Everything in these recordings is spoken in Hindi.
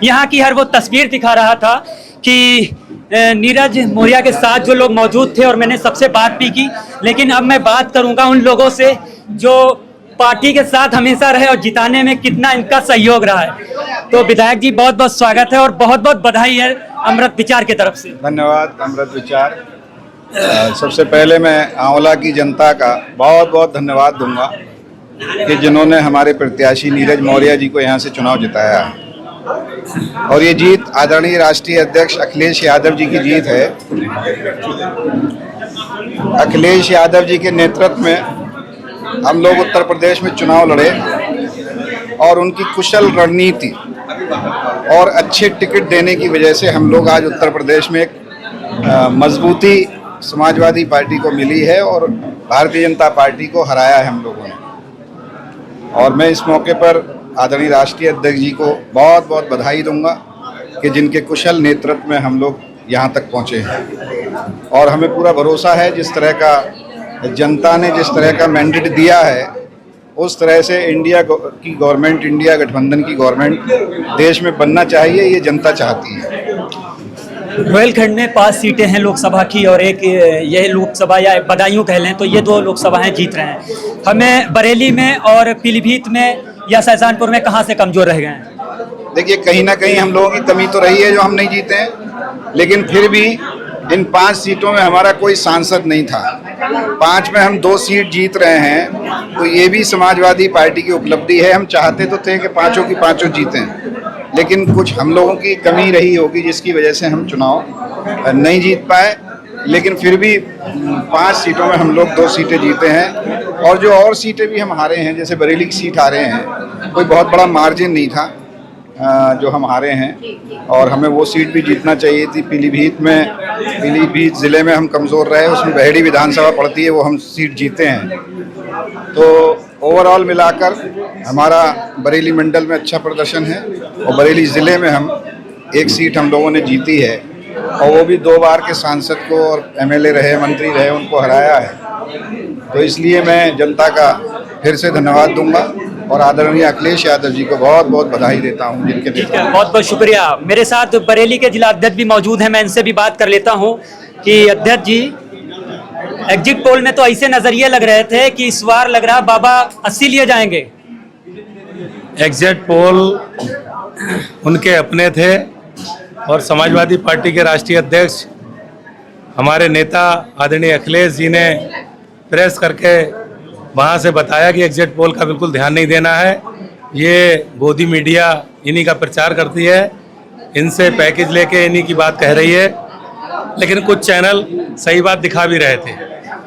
यहाँ की हर वो तस्वीर दिखा रहा था कि नीरज मौर्य के साथ जो लोग मौजूद थे और मैंने सबसे बात भी की, लेकिन अब मैं बात करूंगा उन लोगों से जो पार्टी के साथ हमेशा रहे और जिताने में कितना इनका सहयोग रहा है। तो विधायक जी बहुत बहुत स्वागत है और बहुत बहुत बधाई है अमृत विचार की तरफ से। धन्यवाद अमृत विचार। सबसे पहले मैं आंवला की जनता का बहुत बहुत धन्यवाद दूंगा कि जिन्होंने हमारे प्रत्याशी नीरज मौर्य जी को यहाँ से चुनाव जिताया है। और ये जीत आदरणीय राष्ट्रीय अध्यक्ष अखिलेश यादव जी की जीत है। अखिलेश यादव जी के नेतृत्व में हम लोग उत्तर प्रदेश में चुनाव लड़े और उनकी कुशल रणनीति और अच्छे टिकट देने की वजह से हम लोग आज उत्तर प्रदेश में एक मजबूती समाजवादी पार्टी को मिली है और भारतीय जनता पार्टी को हराया है हम लोगों ने। और मैं इस मौके पर आदरणीय राष्ट्रीय अध्यक्ष जी को बहुत बहुत बधाई दूंगा कि जिनके कुशल नेतृत्व में हम लोग यहाँ तक पहुँचे हैं। और हमें पूरा भरोसा है जिस तरह का जनता ने जिस तरह का मैंडेट दिया है उस तरह से इंडिया की गवर्नमेंट, इंडिया गठबंधन की गवर्नमेंट देश में बनना चाहिए, ये जनता चाहती है। बुंदेलखंड में 5 सीटें हैं लोकसभा की और एक यह लोकसभा या बदायूं कह लें तो ये 2 लोकसभाएं जीत रहे हैं। हमें बरेली में और पीलीभीत में या शाहजहानपुर में कहां से कमजोर रह गए हैं? देखिए, कहीं ना कहीं हम लोगों की कमी तो रही है जो हम नहीं जीते हैं, लेकिन फिर भी इन 5 सीटों में हमारा कोई सांसद नहीं था। 5 में हम 2 सीट जीत रहे हैं, तो ये भी समाजवादी पार्टी की उपलब्धि है। हम चाहते तो थे कि 5 की 5 जीतें, लेकिन कुछ हम लोगों की कमी रही होगी जिसकी वजह से हम चुनाव नहीं जीत पाए। लेकिन फिर भी 5 सीटों में हम लोग 2 सीटें जीते हैं और जो और सीटें भी हम हारे हैं, जैसे बरेली की सीट हारे हैं, कोई बहुत बड़ा मार्जिन नहीं था जो हम हारे हैं और हमें वो सीट भी जीतना चाहिए थी। पीलीभीत ज़िले में हम कमज़ोर रहे, उसमें बहेड़ी विधानसभा पड़ती है, वो हम सीट जीते हैं। तो ओवरऑल मिलाकर हमारा बरेली मंडल में अच्छा प्रदर्शन है और बरेली ज़िले में हम 1 सीट हम लोगों ने जीती है और वो भी 2 बार के सांसद को और एमएलए रहे, मंत्री रहे, उनको हराया है। तो इसलिए मैं जनता का फिर से धन्यवाद दूंगा और आदरणीय अखिलेश यादव जी को बहुत बहुत बधाई देता हूं जिनके बहुत बहुत शुक्रिया। मेरे साथ बरेली के जिला अध्यक्ष भी मौजूद हैं, मैं इनसे भी बात कर लेता हूं कि अध्यक्ष जी, एग्जिट पोल में तो ऐसे नजरिए लग रहे थे कि इस बार लग रहा बाबा 80 लिए जाएंगे। एग्जिट पोल उनके अपने थे और समाजवादी पार्टी के राष्ट्रीय अध्यक्ष हमारे नेता आदरणीय अखिलेश जी ने प्रेस करके वहाँ से बताया कि एग्जिट पोल का बिल्कुल ध्यान नहीं देना है, ये गोदी मीडिया इन्हीं का प्रचार करती है, इनसे पैकेज लेके इन्हीं की बात कह रही है। लेकिन कुछ चैनल सही बात दिखा भी रहे थे।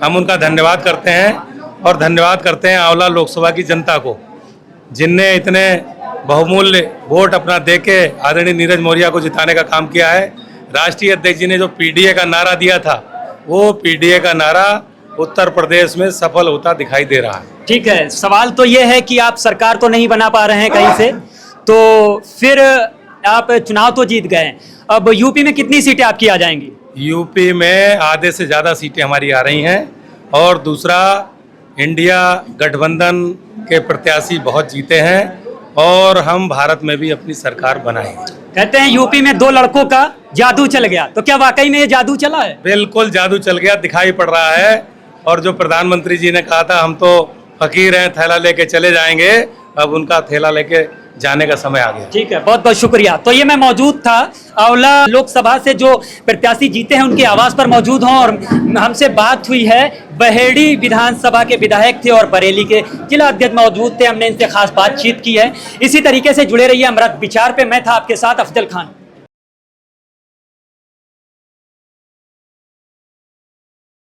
हम उनका धन्यवाद करते हैं और धन्यवाद करते हैं आंवला लोकसभा की जनता को, जिनने इतने बहुमूल्य वोट अपना देके आदरणीय नीरज मौर्य को जिताने का काम किया है। राष्ट्रीय अध्यक्ष जी ने जो पीडीए का नारा दिया था, वो पीडीए का नारा उत्तर प्रदेश में सफल होता दिखाई दे रहा है। ठीक है, सवाल तो ये है कि आप सरकार तो नहीं बना पा रहे हैं कहीं से, तो फिर आप चुनाव तो जीत गए, अब यूपी में कितनी सीटें आपकी आ जाएंगी? यूपी में आधे से ज़्यादा सीटें हमारी आ रही हैं और दूसरा, इंडिया गठबंधन के प्रत्याशी बहुत जीते हैं और हम भारत में भी अपनी सरकार बनाएंगे। कहते हैं यूपी में 2 लड़कों का जादू चल गया, तो क्या वाकई में ये जादू चला है? बिल्कुल जादू चल गया, दिखाई पड़ रहा है। और जो प्रधानमंत्री जी ने कहा था हम तो फकीर हैं, थैला लेके चले जाएंगे, अब उनका थैला लेके जाने का समय आ गया। ठीक है, बहुत बहुत शुक्रिया। तो ये मैं मौजूद था आंवला लोकसभा से जो प्रत्याशी जीते हैं उनके आवास पर मौजूद हूँ और हमसे बात हुई है। बहेड़ी विधानसभा के विधायक थे और बरेली के जिला अध्यक्ष मौजूद थे, हमने इनसे खास बातचीत की है। इसी तरीके से जुड़े रहिए अमृत विचार पे। मैं था आपके साथ अफजल खान।